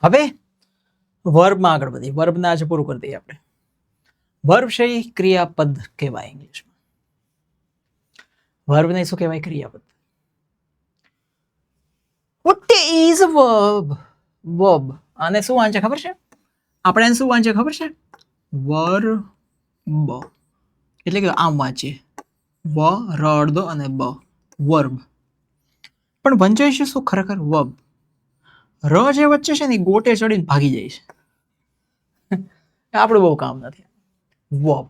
હવે વર્બમાં આગળ વધીએ. વર્બને આજે પૂરું કરી દઈએ આપણે. વર્બ છે એ ક્રિયાપદ કહેવાય ઇંગ્લિશમાં. વર્બને શું કહેવાય? ક્રિયાપદ. What is verb? વર્બ આને શું વાંચે ખબર છે? આપણે એને શું વાંચે ખબર છે? વર્બ. એટલે કે આમ વાંચીએ, વ રડ દો અને બ, વર્બ. પણ વંચાય છે શું ખરેખર? વર્બ. ર જે વચ્ચે છે ને ગોટે ચડીને ભાગી જાય છે. આપણું બહુ કામ નથી. વર્બ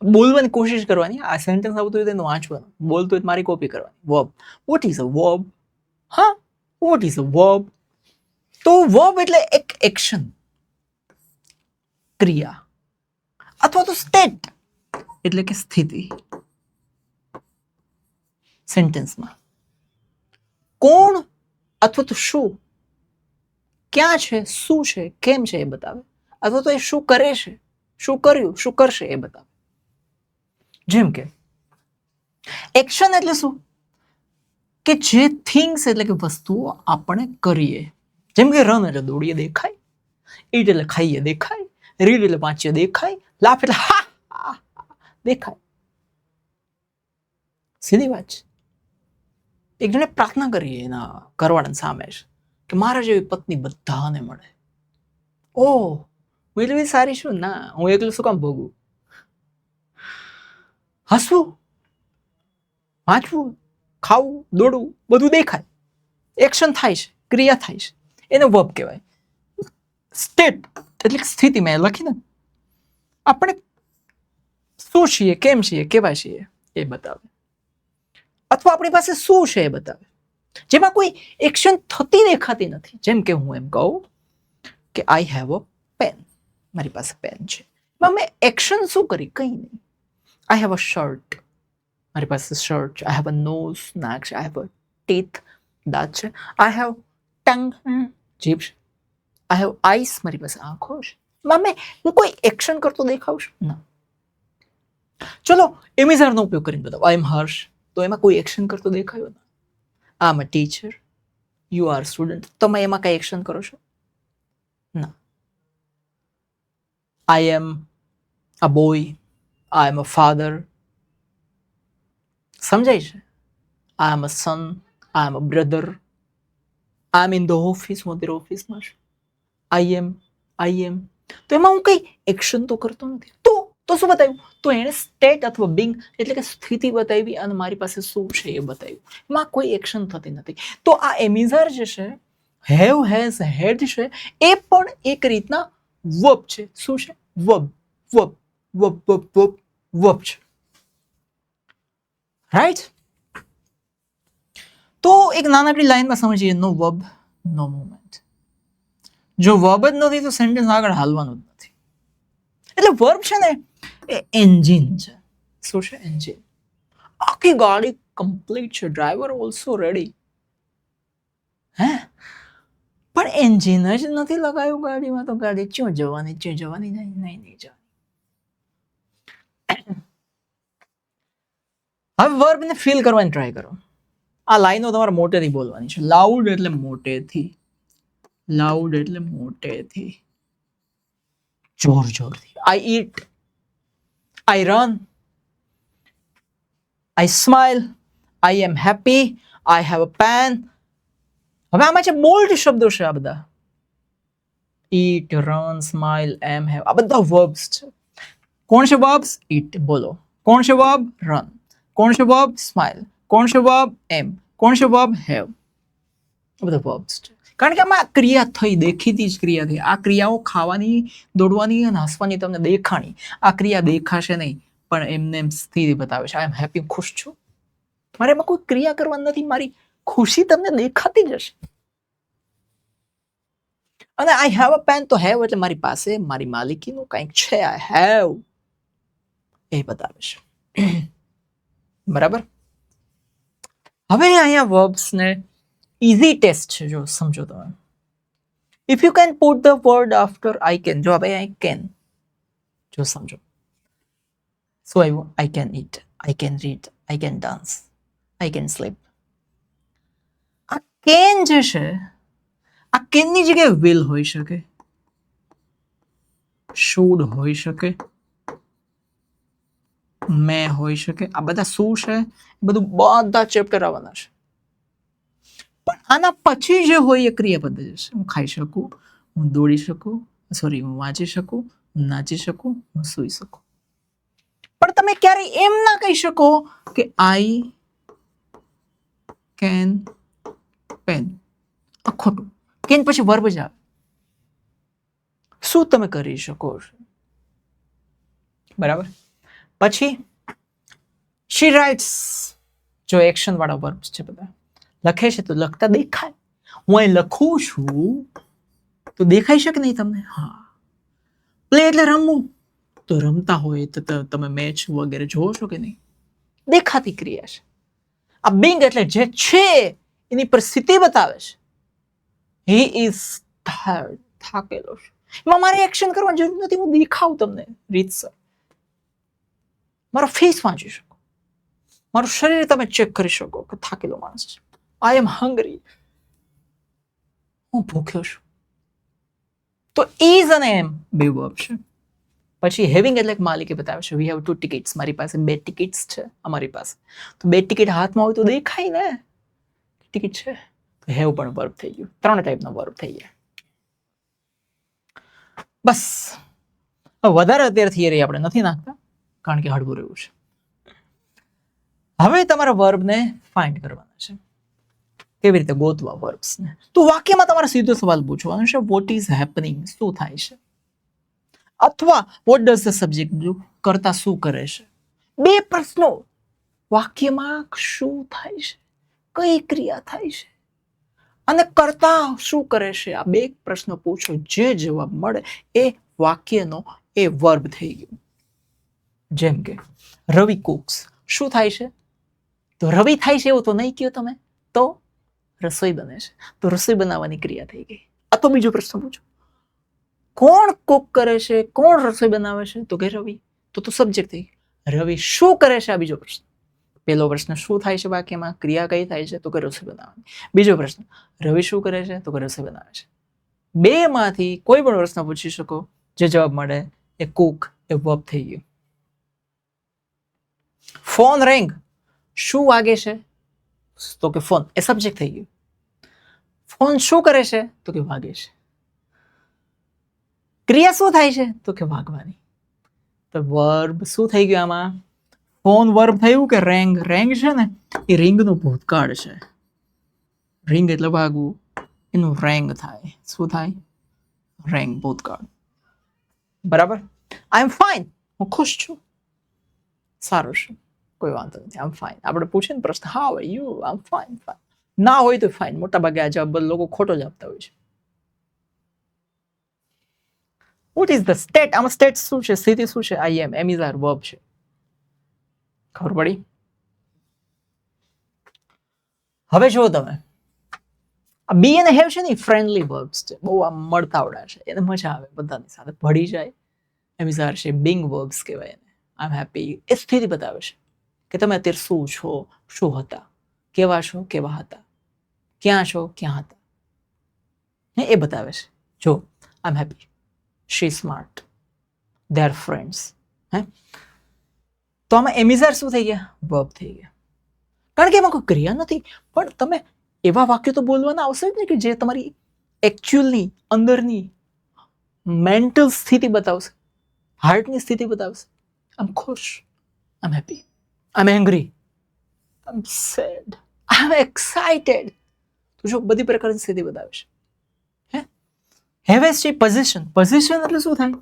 બોલવાની કોશિશ કરવાની. આ સેન્ટેન્સ આવતું હોય તો વાંચવાનું, બોલતું હોય તો મારી કોપી કરવાની. Verb. What is a verb? હા, વોટ ઇઝ અ વર્બ? તો વર્બ એટલે એક એક્શન, ક્રિયા અથવા તો સ્ટેટ એટલે કે સ્થિતિ. સેન્ટેન્સમાં કોણ અથવા તો શું, ક્યાં છે, શું છે, કેમ છે એ બતાવે, અથવા તો એ શું કરે છે, શું કર્યું, શું કરશે એ બતાવે. જેમ કે એક્શન એટલે શું? કે જે થિંગ્સ એટલે કે વસ્તુઓ આપણે કરીએ. જેમ કે રન એટલે દોડીએ દેખાય, ઈટ એટલે ખાઈએ દેખાય, રીડ એટલે વાંચીએ દેખાય, લાફ એટલે હા દેખાય. સીધી વાત છે. એક જણે પ્રાર્થના કરીએ એના ઘરવાળાની સામે કે મારા જેવી પત્ની બધાને મળે. ઓહ, હું એટલી સારી છું? ના, હું એકલું શું કામ ભોગવું? હસવું, વાંચવું, ખાવું, દોડવું બધું દેખાય, એક્શન થાય છે, ક્રિયા થાય છે, એને વર્બ કહેવાય. સ્ટેટ એટલે સ્થિતિ મેં લખી ને, આપણે શું છીએ, કેમ છીએ, કેવા છીએ એ બતાવે, અથવા આપણી પાસે શું છે એ બતાવે, જેમાં કોઈ એક્શન થતી દેખાતી નથી. જેમ કે હું એમ કહું કે આઈ હેવ અ પેન, મારી પાસે પેન છે. મેં એક્શન શું કરી? કંઈ નહીં. આઈ હેવ અ શર્ટ, મારી પાસે શર્ટ છે. આઈ હેવ અ નોઝ, નાક છે. આઈ હેવ અ ટીથ, દાંત છે. આઈ હેવ ટંગ, જીભ છે. આઈ હેવ આઈસ, મારી પાસે આંખો છે. મેં કોઈ એક્શન કરતો દેખાવ છું? ના. ચલો એમિઝારનો ઉપયોગ કરીને બતાવો. આઈ એમ હર્ષ, તો એમાં કોઈ એક્શન કરતો દેખાયો ના. I am a teacher, you are student, તમે એમાં કઈ એક્શન કરો છો? ના. I am a boy, I am a father, સમજાય છે? I am a son, I am a brother, I am in the office, હું અત્યારે ઓફિસમાં છું. આઈ એમ, તો એમાં હું કઈ એક્શન તો કરતો નથી. તો શું બતાવ્યું? તો એણે સ્ટેટ અથવા બિંગ એટલે કે સ્થિતિ બતાવી અને મારી પાસે શું છે એ બતાવ્યું. એમાં કોઈ એક્શન થતી નથી. તો આ એમિઝાર જે છે, હેવ, હેઝ, હેડ છે, એ પણ એક રીતના વર્બ છે. શું છે? Verb. Verb verb verb verb verb છે. રાઈટ? તો એક નાનકડી લાઈનમાં સમજીએ, નો વર્બ નો મૂવમેન્ટ. જો વર્બ જ નથી તો સેન્ટેન્સ આગળ હાલવાનું જ નથી. એટલે વર્બ છે ને એ એન્જિન છે. શું છે? એન્જિન. આખી ગાડી કમ્પ્લીટ છે, ડ્રાઈવર ઓલ્સો રેડી, હે, પણ એન્જિન જ નથી લગાવ્યું ગાડીમાં તો ગાડી ક્યાં જવાની? નહીં જવાની. હવે વર્બને ફીલ કરવાની ટ્રાય કરો. આ લાઈનો તમારે મોટેથી બોલવાની છે. લાઉડ એટલે મોટેથી, લાઉડ એટલે મોટેથી, જોરથી. I eat, I run, I smile, I am happy, I have a pen. હવે આમાં છે બોલ્ડ શબ્દો છે આ બધા. Eat, run, smile, am, have, આ બધા વર્બ્સ છે. કોણ છે વર્બ્સ? ઈટ, બોલો. કોણ છે વર્બ? રન. કોણ છે વર્બ? સ્માઇલ. કોણ છે વર્બ? એમ. કોણ છે વર્બ? હેવ. આ બધા વર્બ્સ છે. કારણ કે આમાં ક્રિયા થઈ, દેખીતી જ ક્રિયા થઈ. આ ક્રિયાઓ ખાવાની, દોડવાની અને હસવાની તમને દેખાણી. આ ક્રિયા દેખાશે નહીં, પણ એમને એમ સ્થિતિ બતાવે છે. આઈ એમ હેપી, ખુશ છું. મારે એમાં કોઈ ક્રિયા કરવાની નથી, મારી ખુશી તમને દેખાતી જશે. અને આઈ હેવ અ પેન, તો હેવ એટલે મારી પાસે, મારી માલિકીનું કંઈક છે. આઈ હેવ એ બતાવે છે. બરાબર? હવે અહીંયા વર્બ્સને ઇઝી ટેસ્ટ છે. જો સમજો તમે, if you can put the word after I can. જો હવે આઈ કેન, જો સમજો શું આવ્યું? I can eat, I can read, I can dance, I can sleep. આ કેન જે છે, આ કેનની જગ્યાએ વિલ હોઈ શકે, શુડ હોઈ શકે, મે હોઈ શકે. આ બધા શું છે? બધું બધા ચેપ્ટર આવવાના છે. પણ આના પછી જે હોય એ ક્રિયાપદ જ છે. હું ખાઈ શકું, હું દોડી શકું, સોરી, હું વાંચી શકું, હું નાચી શકું, હું સૂઈ શકું. પણ તમે ક્યારે એમ ના કહી શકો કે આઈ કેન પેન. આ ખોટું. કેન પછી વર્બ જ આવે. શું તમે કરી શકો છો? બરાબર. પછી શી રાઇટ્સ. જો એક્શન વાળા વર્બ્સ છે બધા. લખે છે તો લખતા દેખાય. હું અહીં લખું છું તો દેખાઈ શકે નહીં તમને? હા. પ્લે એટલે રમવું. તો રમતા હોય તો તમે મેચ વગેરે જોવો છો કે નહીં? દેખાતી ક્રિયા છે. આ બિંગ એટલે જે છે એની પરિસ્થિતિ બતાવે છે. હી ઇઝ ટાયર્ડ, થાકેલો છે. એમાં મારે એક્શન કરવાની જરૂર નથી. હું દેખાવું તમને રીતસર. મારો ફેસ વાંચી શકો, મારું શરીર તમે ચેક કરી શકો કે થાકેલો માણસ છે. આઈ એમ હંગ્રી, હું ભૂખ્યો છું. તો ઇઝ અને એમ બે વર્બ છે. પછી હેવિંગ એટલે માલિકે બતાવે છે. We have 2 tickets. મારી પાસે 2 ટિકિટ્સ છે. અમારી પાસે તો 2 ટિકિટ હાથમાં હોય તો દેખાય ને ટિકિટ છે. તો હેવ પણ વર્બ થઈ ગયું. 3 ટાઈપનો વર્બ થઈ ગયા. બસ. વધારે અત્યારે થિયરી આપણે નથી નાખતા કારણ કે હળવું રહ્યું છે. હવે તમારા વર્બને ફાઇન્ડ કરવાના છે. કેવી રીતે ગોતવા વર્બ્સને? તો વાક્યમાં તમારે સીધો સવાલ પૂછવાનો છે. What is happening? શું થાય છે? અથવા what does the subject do? કરતા શું કરે છે? બે પ્રશ્નો. વાક્યમાં શું થાય છે? કઈ ક્રિયા થાય છે? અને કરતા શું કરે છે? આ બે પ્રશ્નો પૂછો. જે જવાબ મળે એ વાક્યનો એ વર્બ થઈ ગયો. જેમ કે રવિ કુક્સ. શું થાય છે? તો રવિ થાય છે એવું તો નહીં કહ્યું તમે. તો રસોઈ બને છે. તો રસોઈ બનાવવાની ક્રિયા થઈ ગઈ. આ તો બીજો પ્રશ્ન પૂછો. કોણ કુક કરે છે? કોણ રસોઈ બનાવે છે? તો કે રવિ. તો સબ્જેક્ટ થઈ ગયું. રવિ શું કરે છે? આ બીજો પ્રશ્ન. પહેલો પ્રશ્ન શું થાય છે વાક્યમાં? ક્રિયા કઈ થાય છે? તો કે રસોઈ બનાવવાની. બીજો પ્રશ્ન રવિ શું કરે છે? તો કે રસોઈ બનાવે છે. બે માંથી કોઈ પણ પ્રશ્ન પૂછી શકો. જે જવાબ મળે એ કુક એ વર્બ થઈ ગયું. ફોન રેંગ. શું વાગે છે? તો કે ફોન એ સબ્જેક્ટ થઈ ગયું. ફોન શું કરે છે? તો કે વાગે છે. ક્રિયા શું થાય છે? તો કે વાગવાની. તો વર્બ શું થઈ ગયું આમાં? ફોન વર્બ થયું કે રેંગ? રેંગ છે ને એ રિંગનું ભૂતકાળ છે. રિંગ એટલે વાગવું. એનું રેંગ થાય. શું થાય? રેંગ ભૂતકાળ. બરાબર. આઈ એમ ફાઇન. હું ખુશ છું. સારું છે. કોઈ વાંધો નથી. I am fine. આપણે પૂછે ને પ્રશ્ન how are you? I am fine. Fine ના હોય તો ફાઇન. મોટા ભાગે આ જવાબ લોકો ખોટો જ આપતા હોય છે. What is the state? આમાં સ્ટેટ શું છે? સ્થિતિ શું છે? I M. M is R verb છે. ખબર પડી? હવે જુઓ તમે આ બી અને હેવ છે ને ફ્રેન્ડલી વર્બ્સ છે. બહુ આમ મળતાવડા છે. એને મજા આવે બધાની સાથે ભળી જાય. એમ ઇઝ આર છે બિંગ વર્બ્સ કહેવાય એને. આઈ એમ હેપી એ સ્થિતિ બતાવે છે કે તમે અત્યારે શું છો, શું હતા, કેવા છો, કેવા હતા, ક્યાં છો, ક્યાં હતા, એ બતાવે છે. જો I am happy, she smart, they are friends. હે તો આમાં એમિઝાર શું થઈ ગયા? વર્બ થઈ ગયા. કારણ કે એમાં કોઈ ક્રિયા નથી. પણ તમે એવા વાક્યો તો બોલવાના આવશે જ ને કે જે તમારી એકચ્યુઅલની અંદરની મેન્ટલ સ્થિતિ બતાવશે, હાર્ટની સ્થિતિ બતાવશે. આઈ એમ ખુશ, I am happy, I am angry, I am sad, I am excited. તો જો બધી પ્રકારની સ્થિતિ બતાવે છે. હે હેવ એસ છે પોઝિશન. પોઝિશન એટલે શું થાય?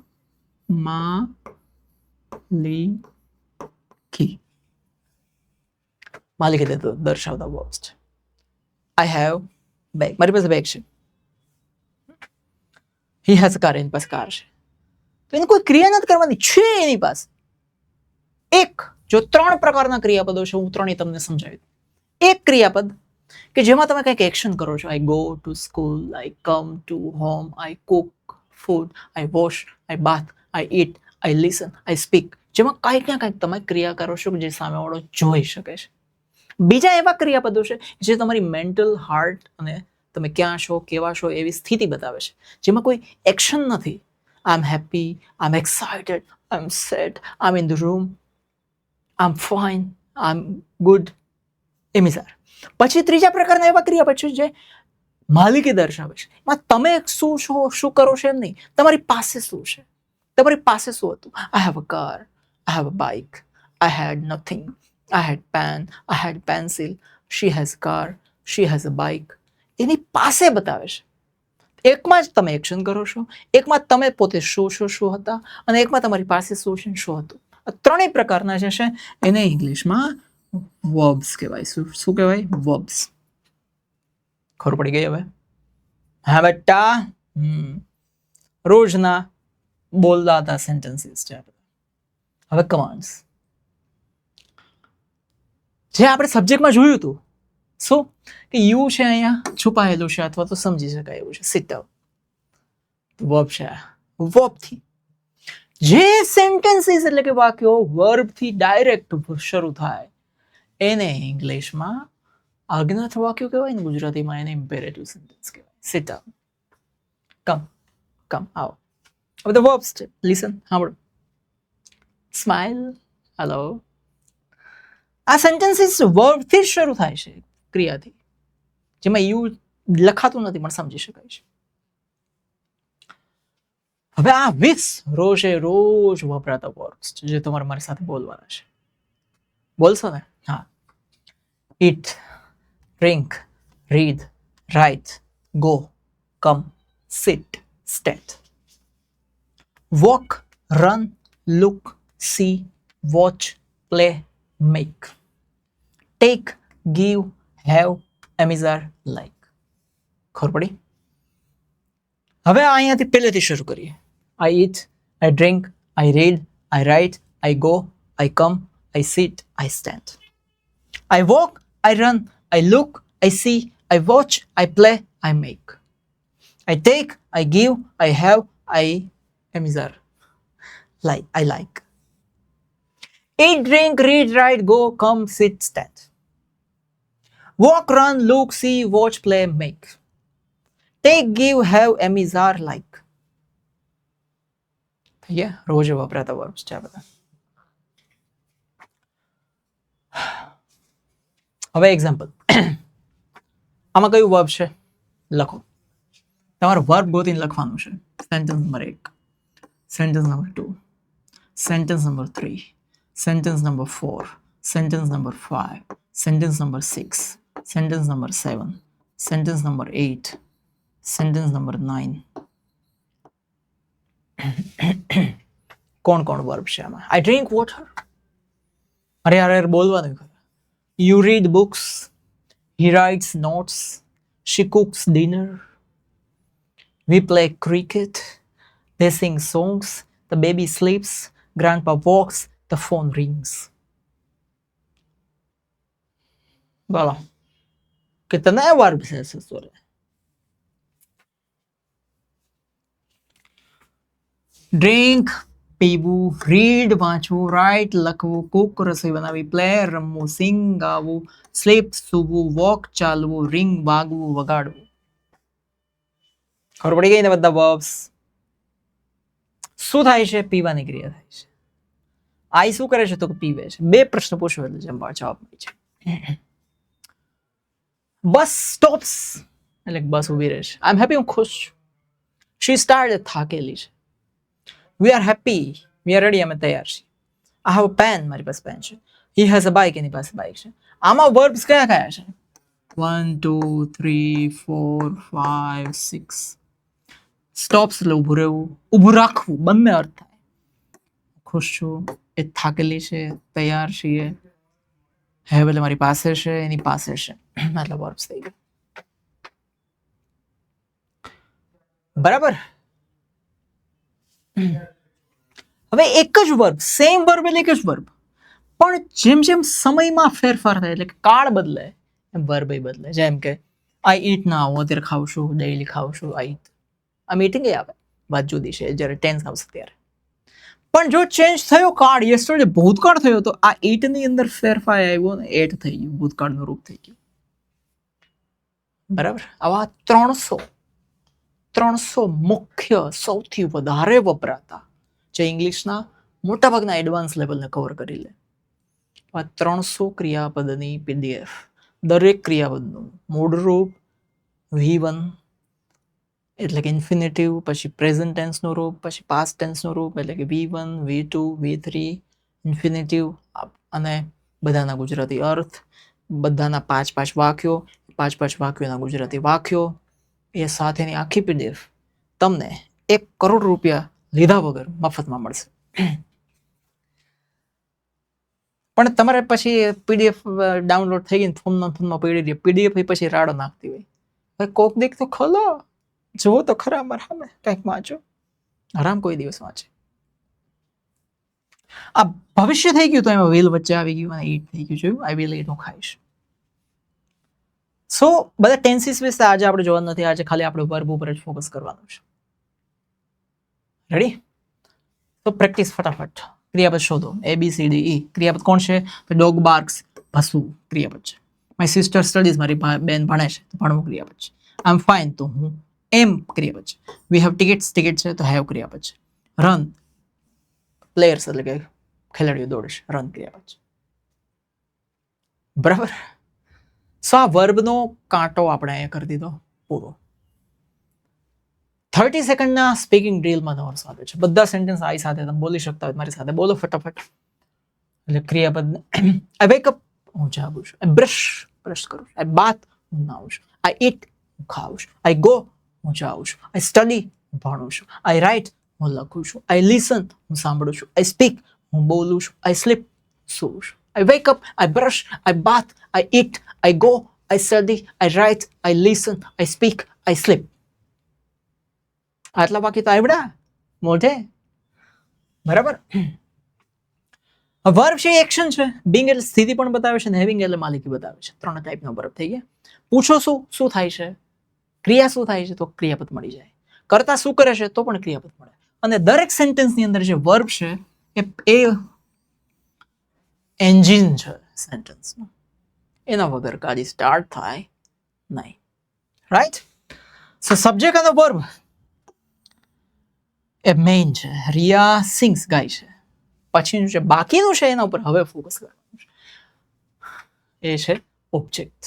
માલિકી. માલિકી દર્શાવતા વર્બ્સ છે. I have bag. મારી પાસે બેગ છે. He has a car. એની પાસે કાર છે. તો એને કોઈ ક્રિયા નથી કરવાની છે એની પાસે. એક જો 3 પ્રકારના ક્રિયાપદો છે. હું 3 તમને સમજાવી દઉં. એક ક્રિયાપદ કે જેમાં તમે કંઈક એક્શન કરો છો. I go to school, I come to home, I cook food, I wash, I bath, I eat, I listen, I speak. જેમાં કંઈક ને કંઈક તમે ક્રિયા કરો છો જે સામેવાળો જોઈ શકે છે. બીજા એવા ક્રિયાપદો છે જે તમારી મેન્ટલ હાર્ટ અને તમે ક્યાં છો કેવા છો એવી સ્થિતિ બતાવે છે, જેમાં કોઈ એક્શન નથી. I am happy, I am excited, I am sad, I am in the room, I am fine, I am good. એમિસાર. પછી ત્રીજા પ્રકારના એવા ક્રિયાપદ છે જે માલિકી દર્શાવે છે. એમાં તમે શું છો શું કરો છો એમ નહીં, તમારી પાસે શું છે, તમારી પાસે શું હતું. I have a car, I have a bike, I had nothing, I had pen, I had pencil, she has car, she has a bike. એની પાસે બતાવે છે. એકમાં જ તમે એક્શન કરો છો, એકમાં તમે પોતે શું હતા, અને એકમાં તમારી પાસે શું છે શું હતું. આ ત્રણેય પ્રકારના જે છે એને ઇંગ્લિશમાં વર્બ્સ કહેવાય. શું કહેવાય? વર્બ્સ. ખબર પડી ગઈ હવે? હા બેટા, રોજના બોલતા હતા સેન્ટેન્સીસ છે. હવે કમાન્ડ્સ જે આપણે સબ્જેક્ટમાં જોયું હતું. શું કે યુ છે અહીંયા છુપાયેલું છે અથવા તો સમજી શકાય એવું છે. Sit down. વર્બ છે. વર્બથી જે સેન્ટેન્સીસ એટલે કે વાક્યો વર્બથી ડાયરેક્ટ શરૂ થાય એને ઇંગ્લિશમાં આજ્ઞાર્થ વાક્યો કહેવાય ને ગુજરાતીમાં એને ઇમ્પેરેટિવ સેન્ટેન્સ કહેવાય. Sit down. કમ આવો. હવે ધ વર્બ્સ છે. લિસન, સાંભળો. Smile, hello. આ સેન્ટેન્સીસ વર્બથી જ શરૂ થાય છે, ક્રિયાથી, જેમાં યુ લખાતું નથી પણ સમજી શકાય છે. હવે આ 20 રોજ વપરાતા વર્બ્સ જે તમારે મારી સાથે બોલવાના છે. બોલશો ને? હા. Eat, drink, read, write, go, come, sit, state. Walk, run, look, see, watch, play, make. Take, give, have, amizar, like. ખબર પડી? હવે અહીંયાથી પહેલેથી શરૂ કરીએ. I eat, I drink, I read, I write, I go, I come, I sit, I stand. I walk, I run, I look, I see, I watch, I play, I make. I take, I give, I have, I amizar, like, I like. Eat, drink, read, write, go, come, sit, stand. Walk, run, look, see, watch, play, make. Take, give, have, amizar, like. Yeah, રોજ વપરાતા verbs છે આ બધા. હવે example. આમાં કયું verb છે લખો. તમારે વર્બ ગોતીને લખવાનું છે. Sentence number 1, sentence number 2, sentence number 3, sentence number 4, sentence number 5, sentence number 6, sentence number 7, sentence number 8, sentence number 9. કોણ વર્બ છે આમાં? I drink water. અરે બોલવાનું. You read books, he writes notes, she cooks dinner, we play cricket, they sing songs, the baby sleeps, grandpa walks, the phone rings. બોલો कितना verb है ससुर? Drink પીવું, રીડ વાંચવું, રાઇટ લખવું, કુક રસોઈ બનાવી, પ્લે રમવું, સિંગ ગાવું, સ્લીપ સૂવું, વોક ચાલવું, રિંગ વાગવું વગાડવું. ખબર પડી ગઈ ને બધા વર્બ્સ? શું થાય છે? પીવાની ક્રિયા થાય છે. આઈ શું કરે છે? તો પીવે છે. 2 પ્રશ્ન પૂછો એટલે જવાબ મળે છે. બસ સ્ટોપ્સ એટલે બસ ઊભી રહે છે. આઈ એમ હેપી, હું ખુશ છું. શી સ્ટાર્ટ થાકેલી છે. We are happy, we are ready, અમે તૈયાર છીએ. આઈ હેવ અ પેન, મારી પાસે પેન છે. હી હેઝ અ બાઇક, એની પાસે બાઇક છે. આમાં વર્બ્સ કયા કયા છે? 1, 2, 3, 4, 5, 6. સ્ટોપ્સ એટલે ઊભું રહેવું, ઊભું રાખવું, બંને અર્થ થાય. ખુશ છું, એ થાકેલી છે, તૈયાર છીએ. હેવ એટલે મારી પાસે છે, એની પાસે છે. એટલે વર્બ્સ થઈ ગયા. બરાબર. હવે એક જ વર્બ, સેમ વર્બ એટલે એક જ વર્બ, પણ જેમ જેમ સમયમાં ફેરફાર થાય એટલે કે કાળ બદલે એમ વર્બ બદલે. જેમ કે આઈ ઈટ ના, હું અત્યારે ખાઉં છું, ડેઈલી ખાઉં છું. આઈ ઈટ, આમ ઈટિંગ આવે, વાત જુદી છે જ્યારે ટેન્સ આવશે ત્યારે. પણ જો ચેન્જ થયો કાળ, યસ્ટરડે ભૂતકાળ થયો, તો આ ઈટ ની અંદર ફેરફાર આવ્યો ને એટ થઈ ગયું, ભૂતકાળનું રૂપ થઈ ગયું. બરાબર. આવા 300 મુખ્ય સૌથી વધારે વપરાતા, જે ઇંગ્લિશના મોટાભાગના એડવાન્સ લેવલને કવર કરી લે, આ 300 ક્રિયાપદની પીડીએફ. દરેક ક્રિયાપદનું મૂળ રૂપ V1 એટલે કે ઇન્ફિનિટિવ, પછી પ્રેઝન્ટ ટેન્સનું રૂપ, પછી પાસ્ટ ટેન્સનું રૂપ એટલે કે V1, V2, V3, ઇન્ફિનિટિવ, અને બધાના ગુજરાતી અર્થ, બધાના 5 વાક્યો, 5 વાક્યોના ગુજરાતી વાક્યો, એ સાથેની આખી પીડીએફ તમને 1 કરોડ રૂપિયા લીધા વગર મફતમાં મળશે. પણ તમારે પછી પીડીએફ ડાઉનલોડ થઈ ગઈ, ફોનમાં પીડીએફ પછી રાડો નાખતી હોય. કોક દીક તો ખોલો, જુઓ તો ખરા અમારા સામે, કંઈક વાંચો. આરામ કોઈ દિવસ વાંચે. આ ભવિષ્ય થઈ ગયું તો એમાં વેલ વચ્ચે આવી ગયું અને ઈટ થઈ ગયું. જોયું, આઈ વિલ ઈટ, હું ખાઈશ. સો બધા ટેન્સીસ વિશે આજે આપણે જોવાનું નથી. આજે ખાલી આપણે વર્બ ઉપર જ ફોકસ કરવાનું છે. રેડી? તો પ્રેક્ટિસ ફટાફટ. ક્રિયાપદ શોધો. ABCDE. ક્રિયાપદ કોણ છે? ડોગ બાર્ક્સ, ભસવું ક્રિયાપદ છે. માય સિસ્ટર સ્ટડીઝ, મારી બેન ભણે છે, તો ભણવું ક્રિયાપદ છે. આઈ એમ ફાઇન, તો હું એમ ક્રિયાપદ છે. વી હેવ ટિકિટ્સ, ટિકિટ છે, તો હેવ ક્રિયાપદ છે. રન, પ્લેયર્સ એટલે કે ખેલાડીઓ દોડે છે, રન ક્રિયાપદ છે. બરાબર. સો આ વર્બનો કાંટો આપણે અહીંયા કરી દીધો પૂરો. 30 સેકન્ડના સ્પીકિંગ ડ્રીલમાં તમારું સ્વાગત છે. બધા સેન્ટેન્સ આઈ સાથે તમે બોલી શકતા હોય, મારી સાથે બોલો ફટાફટ. એટલે ક્રિયાપદ. આઈ વેક અપ, હું જાગું છું. આઈ બ્રશ કરું છું. આઈ બાથ, હું નાઉં છું. આઈ ઈટ, હું ખાઉં છું. આઈ ગો, હું જાઉં છું. આઈ સ્ટડી, હું ભણું છું. આઈ રાઇટ, હું લખું છું. આઈ લિસન, હું સાંભળું છું. આઈ સ્પીક, હું બોલું છું. આઈ સ્લીપ, સૂવું છું. I wake up, I brush, I bath, I eat, I go, I study, I write, I listen, I speak, I sleep. આટલા બાકી તો આવડ્યા મોઢે. બરાબર. વર્બ છે એક્શન છે. બિંગ એટલે સ્થિતિ પણ બતાવે છે, અને હેવિંગ એટલે માલિકી બતાવે છે. 3 ટાઈપનો વર્બ થઈ ગયા. પૂછો શું થાય છે, ક્રિયા શું થાય છે, તો ક્રિયાપદ મળી જાય. કરતા શું કરે છે, તો પણ ક્રિયાપદ મળે. અને દરેક સેન્ટેન્સની અંદર જે વર્બ છે એ એન્જિન છે સેન્ટેન્સનું. એના વગર ગાડી સ્ટાર્ટ થાય નહીં. રાઈટ? સો સબ્જેક્ટ અને વર્બ એ મેઇન છે. રિયા સિંગ્સ ગાય છે. પછીનું છે બાકીનું છે, એના ઉપર હવે ફોકસ કરવાનું છે. એ છે ઓબ્જેક્ટ.